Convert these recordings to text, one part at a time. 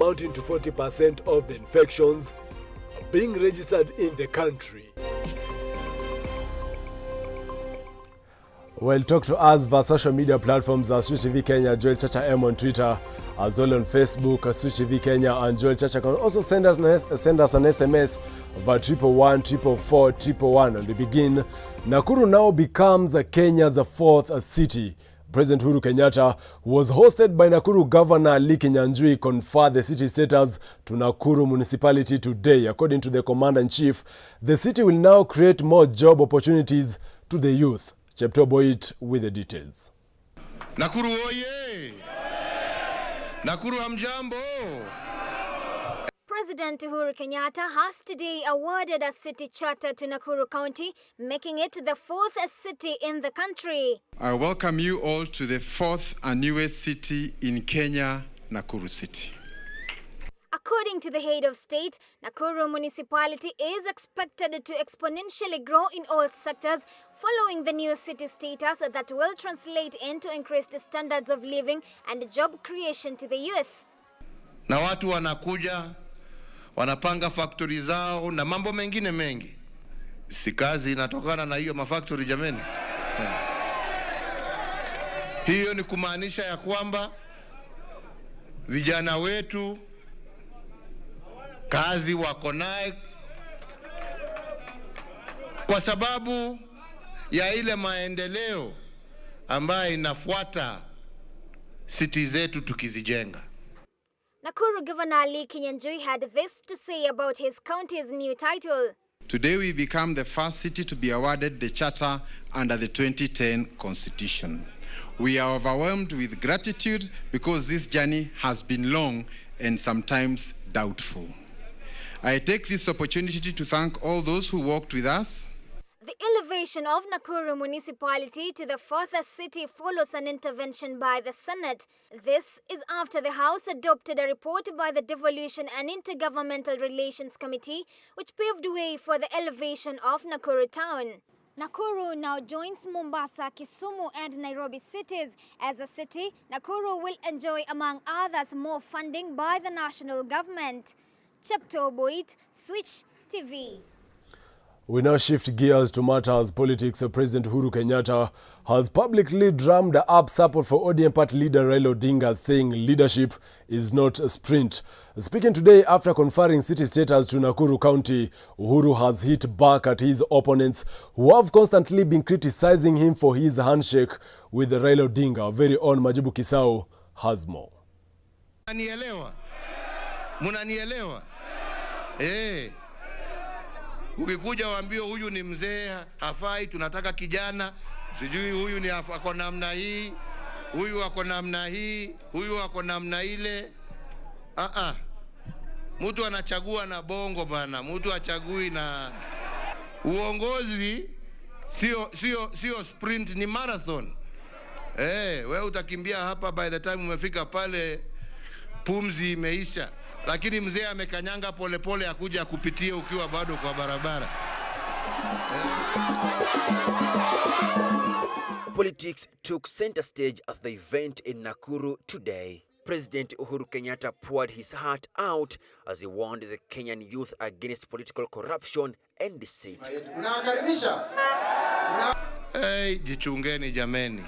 amounting to 40% of the infections being registered in the country. Well, talk to us via social media platforms as Switch TV Kenya, Joel Chacha M on Twitter, as well on Facebook, Switch TV Kenya and Joel Chacha. Can also send us an SMS via 111 444 111. And we begin. Nakuru now becomes Kenya's fourth city. President Uhuru Kenyatta, who was hosted by Nakuru Governor Lee Kinyanjui, conferred the city status to Nakuru municipality today. According to the Commander-in-Chief, the city will now create more job opportunities to the youth. Chepto Boit with the details. Nakuru oye! Nakuru hamjambo! President Uhuru Kenyatta has today awarded a city charter to Nakuru County, making it the fourth city in the country. I welcome you all to the fourth and newest city in Kenya, Nakuru City. According to the head of state, Nakuru municipality is expected to exponentially grow in all sectors following the new city status that will translate into increased standards of living and job creation to the youth. Na watu wanakuja, wanapanga factory zao na mambo mengine mengi. Si kazi inatokana na hiyo mafactory jameni. Hiyo ni kumaanisha ya kwamba vijana wetu kazi wako naye kwa sababu ya ile maendeleo ambayo inafuata city zetu tukizijenga. Nakuru Governor Lee Kinyanjui had this to say about his county's new title. Today we become the first city to be awarded the charter under the 2010 Constitution. We are overwhelmed with gratitude because this journey has been long and sometimes doubtful. I take this opportunity to thank all those who worked with us. The elevation of Nakuru municipality to the fourth city follows an intervention by the Senate. This is after the House adopted a report by the Devolution and Intergovernmental Relations Committee, which paved way for the elevation of Nakuru town. Nakuru now joins Mombasa, Kisumu and Nairobi cities. As a city, Nakuru will enjoy, among others, more funding by the national government. Chepto Boit, Switch TV. We now shift gears to matters politics. President Uhuru Kenyatta has publicly drummed up support for ODM party leader Raila Odinga, saying leadership is not a sprint. Speaking today after conferring city status to Nakuru County, Uhuru has hit back at his opponents who have constantly been criticizing him for his handshake with Raila Odinga. Our very own Majibu Kisau has more. Munanielewa? Ukikuja waambie huyu ni mzee hafai, tunataka kijana, sijui huyu ni ako namna hii, huyu ako namna hii, huyu ako namna ile. Mtu anachagua na bongo bana, mtu achagui na uongozi. Sio sprint, ni marathon. Wewe utakimbia hapa, by the time umefika pale pumzi imeisha. Lakini mzee amekanyanga polepole akuja kupitia ukiwa bado kwa barabara. Politics took center stage at the event in Nakuru today. President Uhuru Kenyatta poured his heart out as he warned the Kenyan youth against political corruption and deceit. Jichungeni jameni.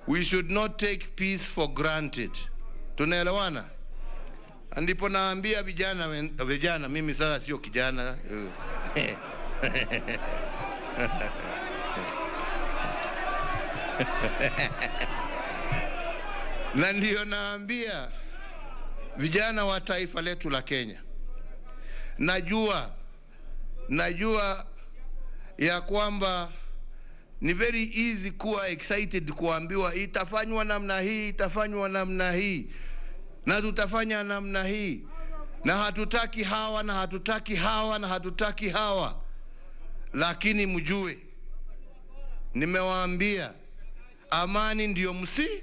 We should not take peace for granted. Tunaelewana? Ndipo naambia vijana, mimi sasa sio kijana. Na ndio naambia vijana wa taifa letu la Kenya. Najua ya kwamba ni very easy kuwa excited kuambiwa itafanywa namna hii, itafanywa namna hii. Na tutafanya namna hii. Na hatutaki hawa, na hatutaki hawa, na hatutaki hawa. Lakini mjue, nimewaambia, amani ndio msi.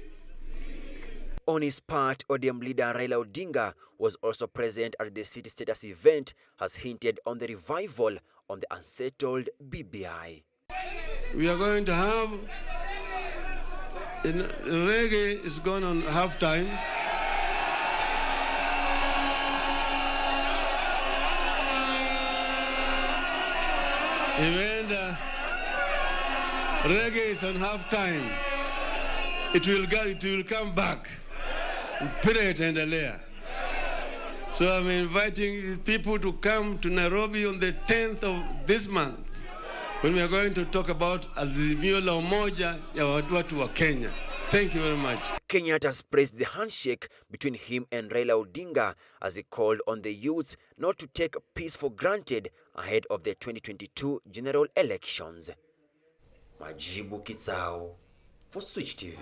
On his part, ODM leader Raila Odinga was also present at the city status event, has hinted on the revival on the unsettled BBI. We are going to have, reggae is going on halftime. imeenda, reggae is on half time. It will come back. Mpira itaendelea. So I'm inviting people to come to Nairobi on the 10th of this month, when we are going to talk about azimio la umoja ya watu wa Kenya. Thank you very much. Kenyatta has praised the handshake between him and Raila Odinga as he called on the youths not to take peace for granted ahead of the 2022 general elections. Majibu Kitsao for Switch TV.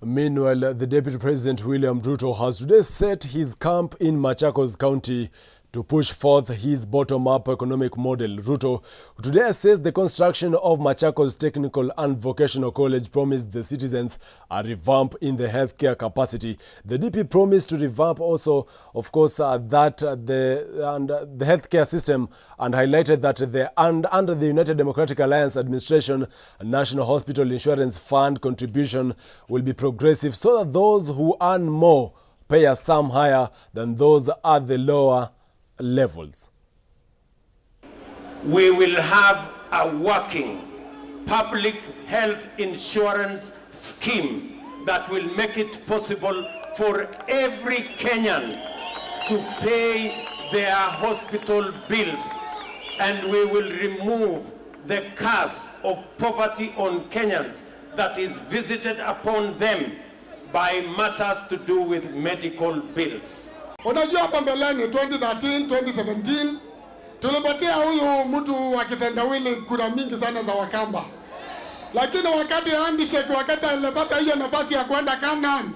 Meanwhile, the Deputy President William Ruto has today set his camp in Machakos County to push forth his bottom-up economic model. Ruto today assessed the construction of Machakos Technical and Vocational College promised the citizens a revamp in the healthcare capacity. The DP promised to revamp also, of course, the healthcare system, and highlighted that under the United Democratic Alliance administration, a National Hospital Insurance Fund contribution will be progressive so that those who earn more pay a sum higher than those at the lower levels. We will have a working public health insurance scheme that will make it possible for every Kenyan to pay their hospital bills, and we will remove the curse of poverty on Kenyans that is visited upon them by matters to do with medical bills. Unajua hapa mbeleni 2013, 2017 tulipatia huyu mtu wa kitendawili kura mingi sana za Wakamba. Lakini wakati handshake, wakati alipata hiyo nafasi ya kwenda Canaan,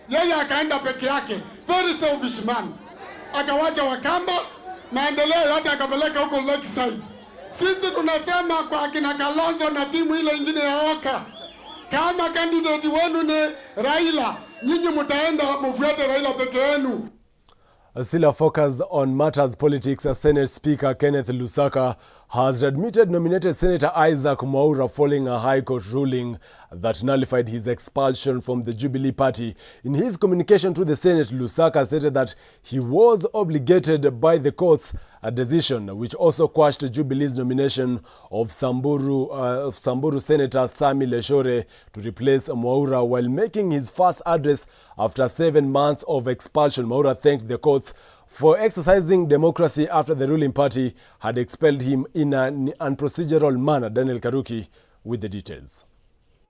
yeye akaenda peke yake. Very selfish man. Akawacha Wakamba, maendeleo yote akapeleka huko Lakeside. Sisi tunasema kwa kina Kalonzo na timu ile ingine ya Oka, kama candidate wenu ni Raila, nyinyi mtaenda mfuate Raila peke yenu. Still a focus on matters politics, Senate Speaker Kenneth Lusaka has admitted nominated Senator Isaac Mwaura following a High Court ruling that nullified his expulsion from the Jubilee Party. In his communication to the Senate, Lusaka stated that he was obligated by the court's decision, which also quashed Jubilee's nomination of Samburu Senator Sami Leshore to replace Mwaura. While making his first address after 7 months of expulsion, Mwaura thanked the courts for exercising democracy after the ruling party had expelled him in an unprocedural manner. Daniel Karuki with the details.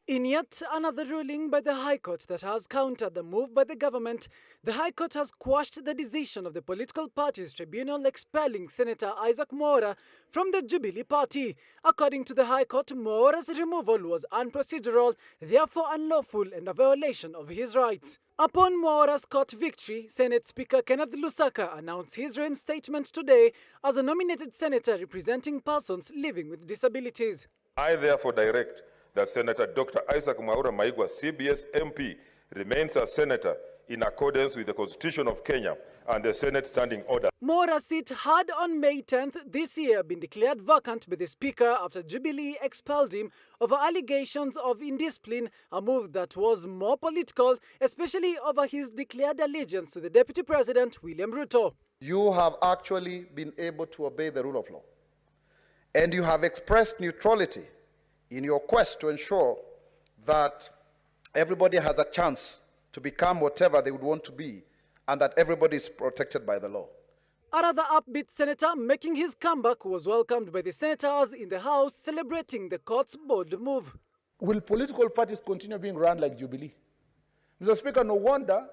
In yet another ruling by the High Court that has countered the move by the government, the High Court has quashed the decision of the political parties tribunal expelling Senator Isaac Mwaura from the Jubilee Party. According to the High Court, Mwaura's removal was unprocedural, therefore unlawful and a violation of his rights. Upon Mwaura's court victory, Senate Speaker Kenneth Lusaka announced his reinstatement today as a nominated senator representing persons living with disabilities. I therefore direct that Senator Dr. Isaac Mwaura Maigwa, CBS MP, remains a senator in accordance with the Constitution of Kenya and the Senate Standing Order. Mwaura's seat had on May 10th this year been declared vacant by the Speaker after Jubilee expelled him over allegations of indiscipline, a move that was more political, especially over his declared allegiance to the Deputy President, William Ruto. You have actually been able to obey the rule of law, and you have expressed neutrality in your quest to ensure that everybody has a chance to become whatever they would want to be, and that everybody is protected by the law. Another upbeat senator making his comeback was welcomed by the senators in the House, celebrating the court's bold move. Will political parties continue being run like Jubilee? Mr. Speaker, no wonder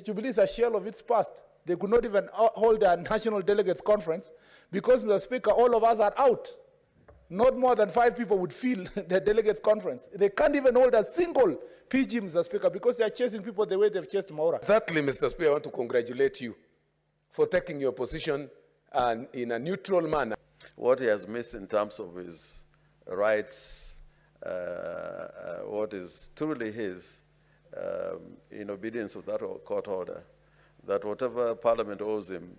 Jubilee is a shell of its past. They could not even hold a national delegates conference because, Mr. Speaker, all of us are out. Not more than 5 people would fill the delegates conference. They can't even hold a single PG, Mr. Speaker, because they are chasing people the way they've chased Mwaura. Thirdly, Mr. Speaker, I want to congratulate you for taking your position and in a neutral manner. What he has missed in terms of his rights, what is truly his, in obedience of that court order, that whatever Parliament owes him,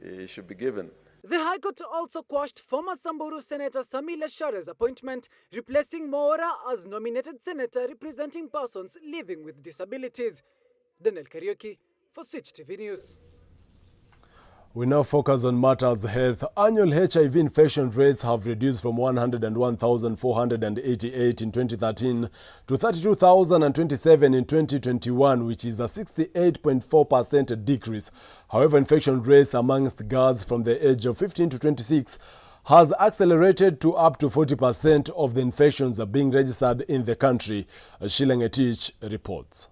he should be given. The High Court also quashed former Samburu Senator Sami Leshore's appointment, replacing Mwaura as nominated senator representing persons living with disabilities. Daniel Kariuki for Switch TV News. We now focus on matters health. Annual HIV infection rates have reduced from 101,488 in 2013 to 32,027 in 2021, which is a 68.4% decrease. However, infection rates amongst girls from the age of 15 to 26 has accelerated to up to 40% of the infections are being registered in the country. Sheila Ngetich reports.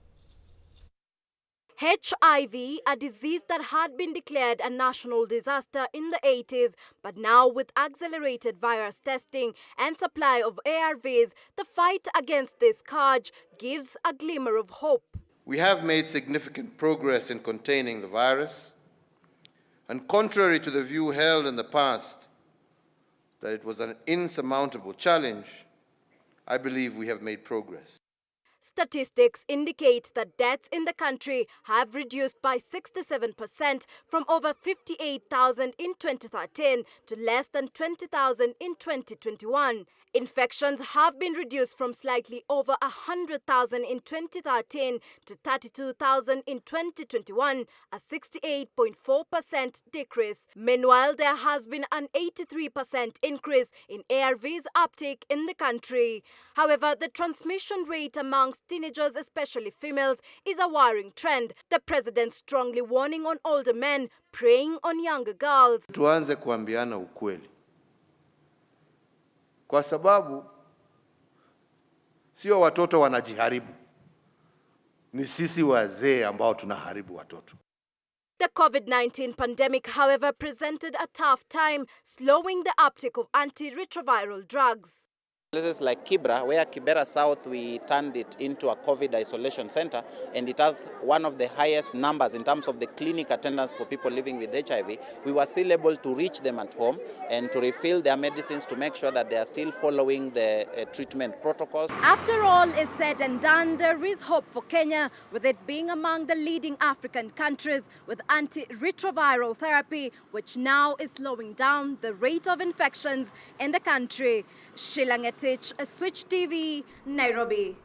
HIV, a disease that had been declared a national disaster in the 80s, but now with accelerated virus testing and supply of ARVs, the fight against this scourge gives a glimmer of hope. We have made significant progress in containing the virus, and contrary to the view held in the past that it was an insurmountable challenge, I believe we have made progress. Statistics indicate that deaths in the country have reduced by 67% from over 58,000 in 2013 to less than 20,000 in 2021. Infections have been reduced from slightly over 100,000 in 2013 to 32,000 in 2021, a 68.4% decrease. Meanwhile, there has been an 83% increase in ARVs uptake in the country. However, the transmission rate amongst teenagers, especially females, is a worrying trend. The president strongly warning on older men, preying on younger girls. Tuanze kuambiana ukweli. Kwa sababu sio watoto wanajiharibu, ni sisi wazee ambao tunaharibu watoto. The COVID-19 pandemic, however, presented a tough time, slowing the uptake of antiretroviral drugs. Places like Kibra, where Kibera South, we turned it into a COVID isolation center, and it has one of the highest numbers in terms of the clinic attendance for people living with HIV. We were still able to reach them at home and to refill their medicines to make sure that they are still following the treatment protocols. After all is said and done, there is hope for Kenya, with it being among the leading African countries with antiretroviral therapy, which now is slowing down the rate of infections in the country. Sheila Ngetich, Switch TV, Nairobi.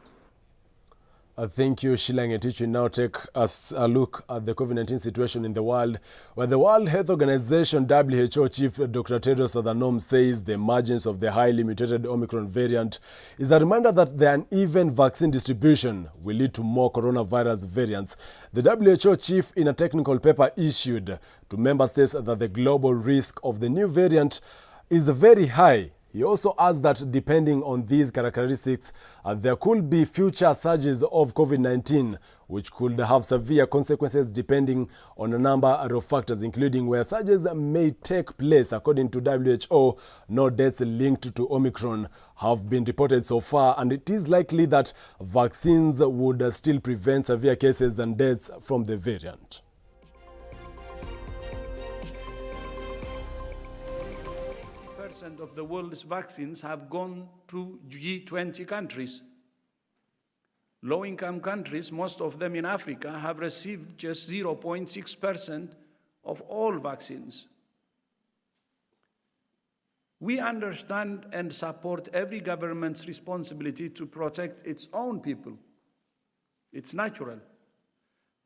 Thank you, Sheila Ngetich. We now take us a look at the COVID-19 situation in the world, where the World Health Organization WHO Chief Dr. Tedros Adhanom says the emergence of the highly mutated Omicron variant is a reminder that the uneven vaccine distribution will lead to more coronavirus variants. The WHO chief, in a technical paper issued to member states, that the global risk of the new variant is very high. He also adds that depending on these characteristics, there could be future surges of COVID-19, which could have severe consequences depending on a number of factors, including where surges may take place. According to WHO, no deaths linked to Omicron have been reported so far, and it is likely that vaccines would still prevent severe cases and deaths from the variant. Of the world's vaccines have gone to G20 countries. Low-income countries, most of them in Africa, have received just 0.6% of all vaccines. We understand and support every government's responsibility to protect its own people. It's natural.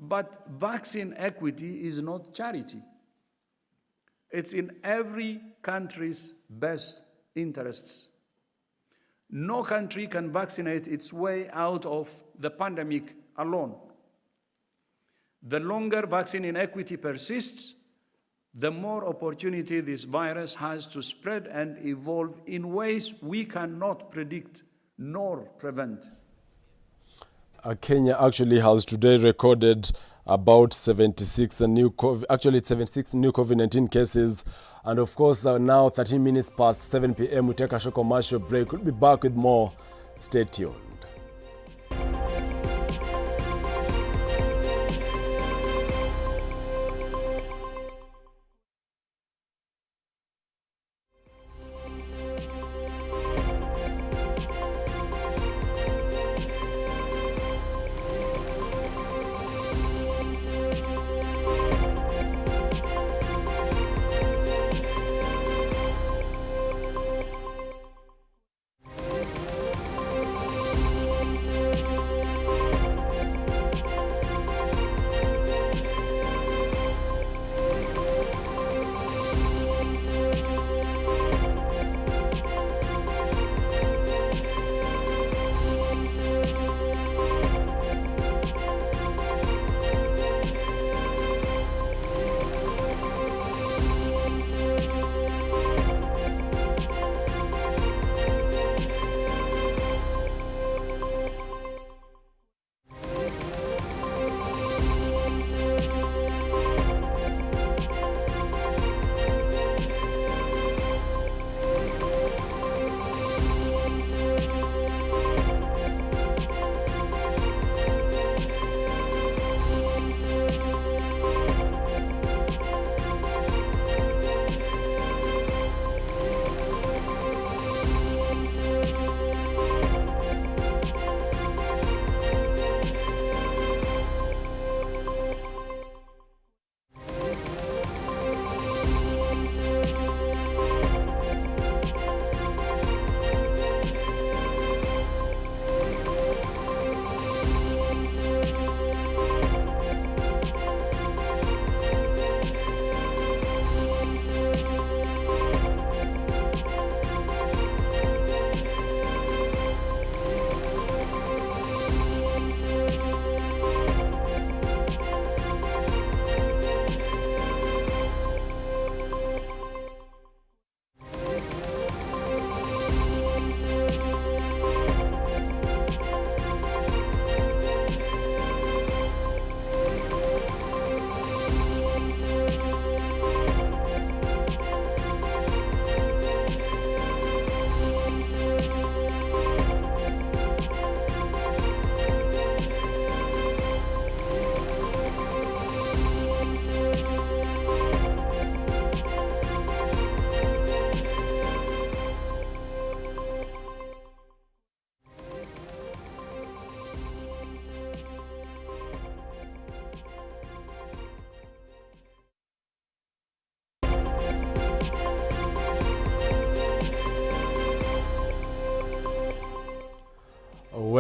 But vaccine equity is not charity. It's in every country's best interests. No country can vaccinate its way out of the pandemic alone. The longer vaccine inequity persists, the more opportunity this virus has to spread and evolve in ways we cannot predict nor prevent. Kenya actually has today recorded about 76 new COVID-19 cases. And of course, now 13 minutes past 7 p.m. we take a short commercial break. We'll be back with more. Stay tuned.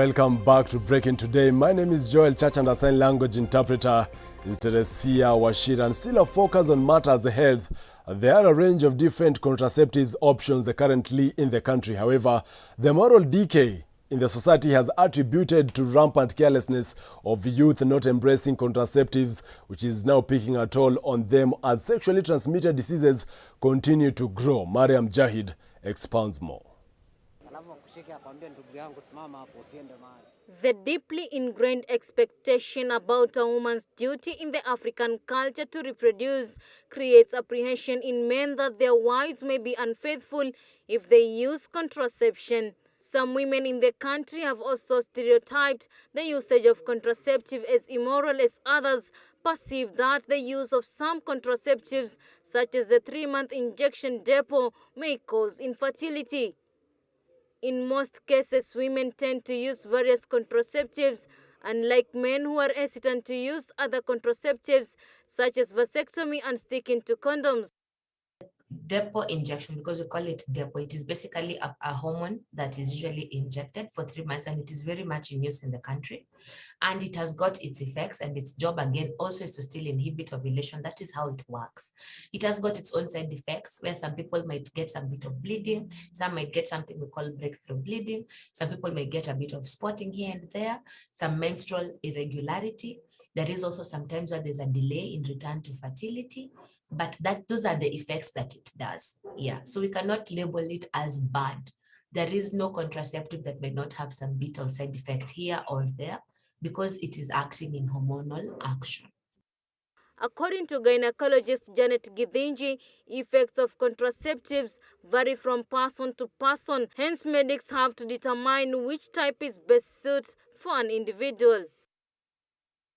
Welcome back to Breaking Today. My name is Joel Church and our sign language interpreter is Teresia Washira. And still a focus on matters of health. There are a range of different contraceptives options currently in the country. However, the moral decay in the society has attributed to rampant carelessness of youth not embracing contraceptives, which is now taking a toll on them as sexually transmitted diseases continue to grow. Mariam Jahid expounds more. The deeply ingrained expectation about a woman's duty in the African culture to reproduce creates apprehension in men that their wives may be unfaithful if they use contraception. Some women in the country have also stereotyped the usage of contraceptive as immoral, as others perceive that the use of some contraceptives, such as the 3-month injection depot, may cause infertility. In most cases, women tend to use various contraceptives, unlike men who are hesitant to use other contraceptives, such as vasectomy and sticking to condoms. Depot injection, because we call it depot, it is basically a hormone that is usually injected for 3 months, and it is very much in use in the country. And it has got its effects, and its job again also is to still inhibit ovulation. That is how it works. It has got its own side effects, where some people might get some bit of bleeding, some might get something we call breakthrough bleeding, some people may get a bit of spotting here and there, some menstrual irregularity. There is also sometimes where there's a delay in return to fertility. But those are the effects that it does. Yeah, so we cannot label it as bad. There is no contraceptive that may not have some bit of side effect here or there because it is acting in hormonal action. According to gynecologist Janet Githinji, effects of contraceptives vary from person to person. Hence, medics have to determine which type is best suited for an individual.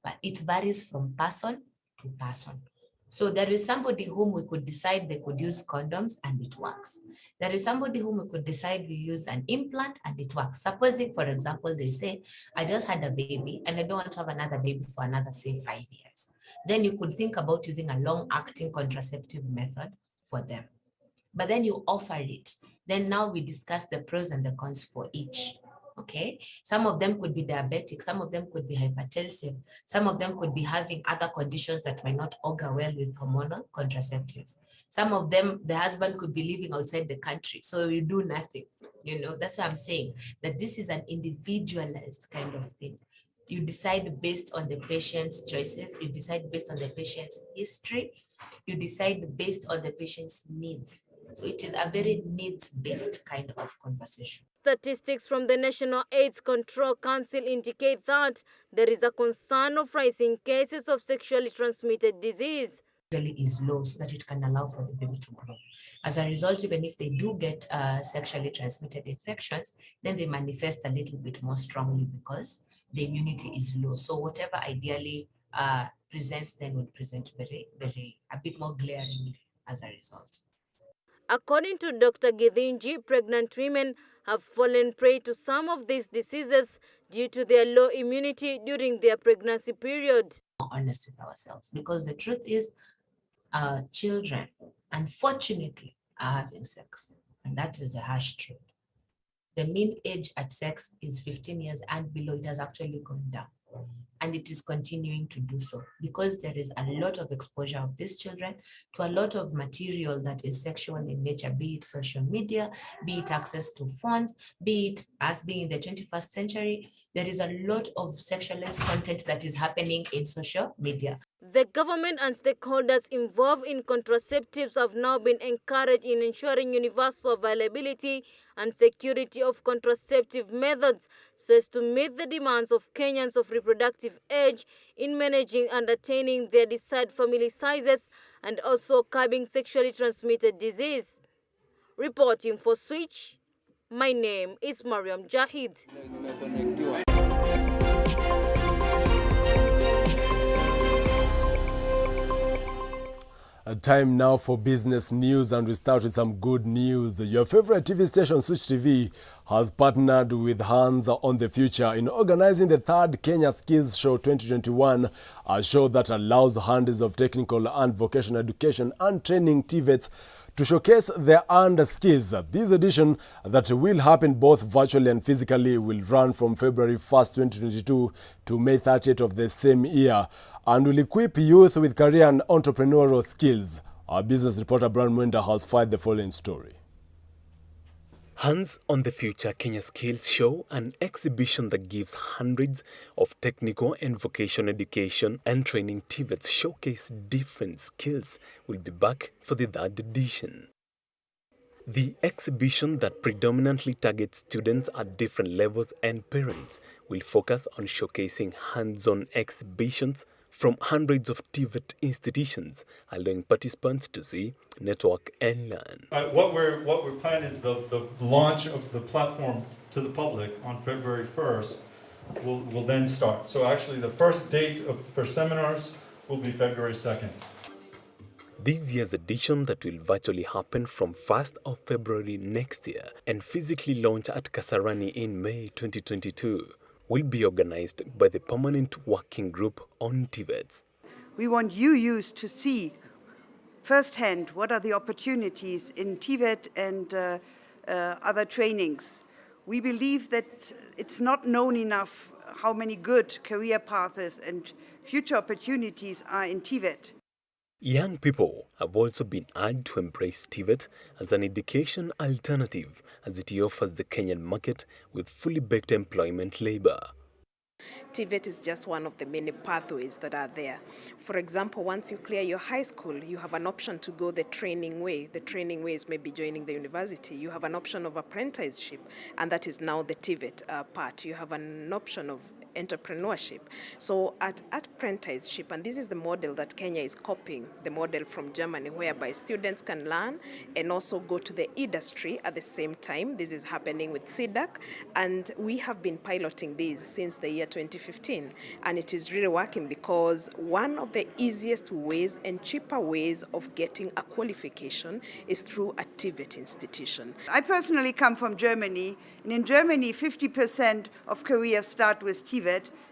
But it varies from person to person. So there is somebody whom we could decide they could use condoms and it works. There is somebody whom we could decide we use an implant and it works. Supposing, for example, they say, I just had a baby and I don't want to have another baby for another, say, 5 years. Then you could think about using a long-acting contraceptive method for them. But then you offer it. Then now we discuss the pros and the cons for each. Okay, some of them could be diabetic, some of them could be hypertensive, some of them could be having other conditions that might not augur well with hormonal contraceptives. Some of them, the husband could be living outside the country, so you do nothing. You know, that's what I'm saying, that this is an individualized kind of thing. You decide based on the patient's choices, you decide based on the patient's history, you decide based on the patient's needs. So it is a very needs-based kind of conversation. Statistics from the National AIDS Control Council indicate that there is a concern of rising cases of sexually transmitted disease. Is low so that it can allow for the baby to grow. As a result, even if they do get sexually transmitted infections, then they manifest a little bit more strongly because the immunity is low. So whatever ideally presents then would present a bit more glaringly as a result. According to Dr. Githinji, pregnant women have fallen prey to some of these diseases due to their low immunity during their pregnancy period. Honest with ourselves, because the truth is, children, unfortunately, are having sex, and that is a harsh truth. The mean age at sex is 15 years and below. It has actually gone down, and it is continuing to do so because there is a lot of exposure of these children to a lot of material that is sexual in nature, be it social media, be it access to phones, be it us being in the 21st century. There is a lot of sexualized content that is happening in social media. The government and stakeholders involved in contraceptives have now been encouraged in ensuring universal availability and security of contraceptive methods so as to meet the demands of Kenyans of reproductive age in managing and attaining their desired family sizes and also curbing sexually transmitted disease. Reporting for Switch, my name is Mariam Jahid. Time now for business news, and we start with some good news. Your favorite TV station, Switch TV, has partnered with Hands on the Future in organizing the third Kenya Skills Show 2021, a show that allows hands of technical and vocational education and training TVETs to showcase their earned skills. This edition, that will happen both virtually and physically, will run from February 1st, 2022 to May 30th of the same year, and will equip youth with career and entrepreneurial skills. Our business reporter Brian Mwenda has filed the following story. Hands on the Future Kenya Skills Show, an exhibition that gives hundreds of technical and vocational education and training TVETs showcase different skills, will be back for the third edition. The exhibition, that predominantly targets students at different levels and parents, will focus on showcasing hands-on exhibitions from hundreds of TVET institutions, allowing participants to see, network and learn. What we're planning is the launch of the platform to the public on February 1st will then start. So actually the first date for seminars will be February 2nd. This year's edition, that will virtually happen from 1st of February next year and physically launch at Kasarani in May 2022, will be organized by the Permanent Working Group on TVETs. We want you youth to see firsthand what are the opportunities in TVET and other trainings. We believe that it's not known enough how many good career paths and future opportunities are in TVET. Young people have also been urged to embrace TVET as an education alternative, as it offers the Kenyan market with fully baked employment labor. TVET is just one of the many pathways that are there. For example, once you clear your high school, you have an option to go the training way. The training way is maybe joining the university. You have an option of apprenticeship, and that is now the TVET part. You have an option of entrepreneurship. So at apprenticeship, and this is the model that Kenya is copying, the model from Germany, whereby students can learn and also go to the industry at the same time. This is happening with CEDAC, and we have been piloting this since the year 2015, and it is really working because one of the easiest ways and cheaper ways of getting a qualification is through a TVET institution. I personally come from Germany, and in Germany 50% of careers start with TVET,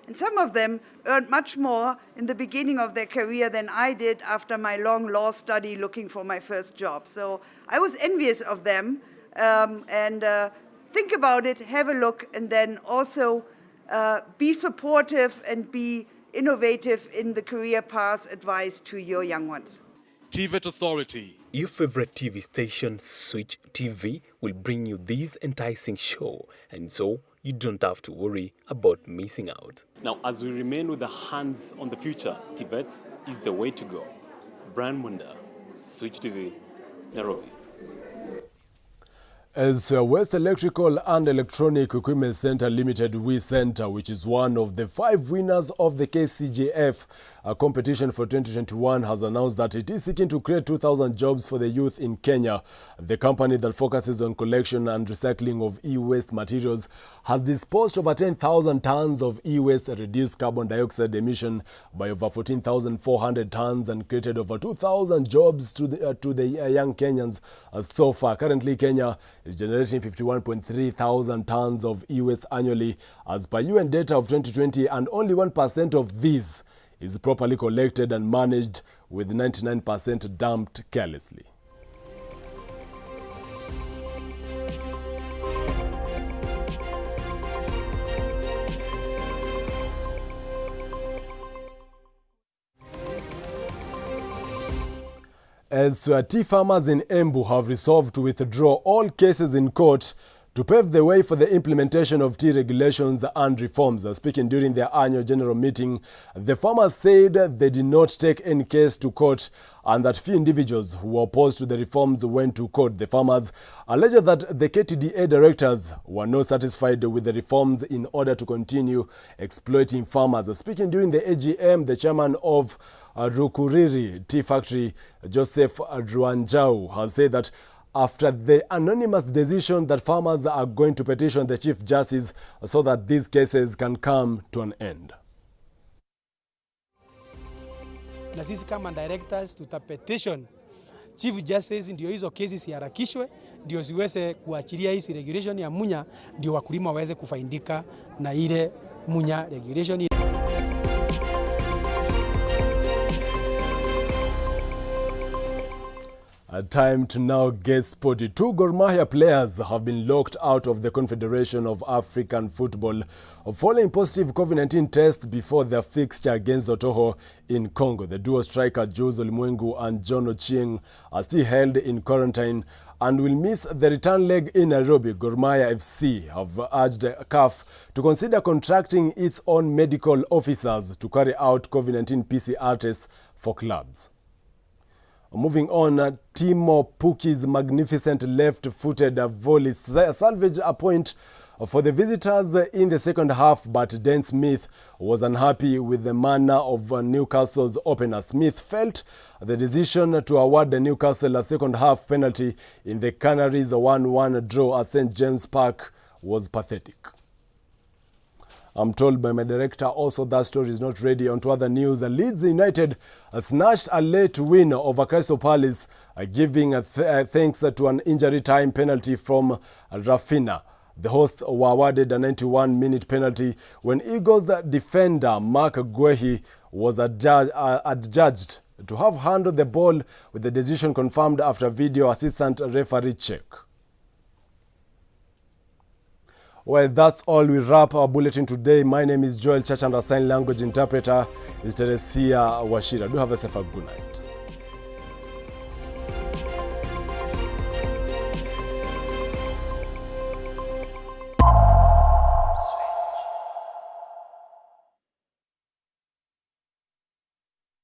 and some of them earned much more in the beginning of their career than I did after my long law study looking for my first job. So I was envious of them, and think about it, have a look, and then also be supportive and be innovative in the career path advice to your young ones. TVET Authority. Your favorite TV station, Switch TV, will bring you this enticing show, and so you don't have to worry about missing out. Now, as we remain with the Hands on the Future, TVETs is the way to go. Brian Mwenda, Switch TV, Nairobi. As West Electrical and Electronic Equipment Center Limited, WE Center, which is one of the 5 winners of the KCJF competition for 2021, has announced that it is seeking to create 2,000 jobs for the youth in Kenya. The company that focuses on collection and recycling of e-waste materials has disposed over 10,000 tons of e-waste, reduced carbon dioxide emission by over 14,400 tons, and created over 2,000 jobs to the young Kenyans so far. Currently, Kenya is generating 51.3 thousand tons of e-waste annually as per UN data of 2020, and only 1% of these is properly collected and managed, with 99% dumped carelessly. As tea farmers in Embu have resolved to withdraw all cases in court to pave the way for the implementation of tea regulations and reforms. Speaking during their annual general meeting, the farmers said they did not take any case to court and that few individuals who were opposed to the reforms went to court. The farmers alleged that the KTDA directors were not satisfied with the reforms in order to continue exploiting farmers. Speaking during the AGM, the chairman of Rukuriri Tea Factory, Joseph Ruanjau, has said that after the anonymous decision that farmers are going to petition the Chief Justice so that these cases can come to an end. na sisi kama directors tutapetition Chief Justice ndio hizo kesi siharakishwe, ndio ziweze kuachilia hizi regulation ya Munya, ndio wakulima waweze kufaidika na ile Munya regulation. A time to now get sporty. 2 Gor Mahia players have been locked out of the Confederation of African Football following positive COVID-19 tests before their fixture against Otoho in Congo. The duo striker Jules Olimwengu and John Ochieng are still held in quarantine and will miss the return leg in Nairobi. Gor Mahia FC have urged CAF to consider contracting its own medical officers to carry out COVID-19 PCR tests for clubs. Moving on, Timo Pukki's magnificent left-footed volley salvaged a point for the visitors in the second half, but Dan Smith was unhappy with the manner of Newcastle's opener. Smith felt the decision to award the Newcastle a second half penalty in the Canaries' 1-1 draw at St. James Park was pathetic. I'm told by my director also that story is not ready. On to other news. Leeds United snatched a late win over Crystal Palace, giving thanks to an injury time penalty from Rafinha. The hosts were awarded a 91-minute penalty when Eagles defender Mark Guehi was adjudged to have handled the ball, with the decision confirmed after video assistant referee check. Well, that's all. We wrap our bulletin today. My name is Joel Church and our sign language interpreter is Teresia Washira. Do have a safe good night.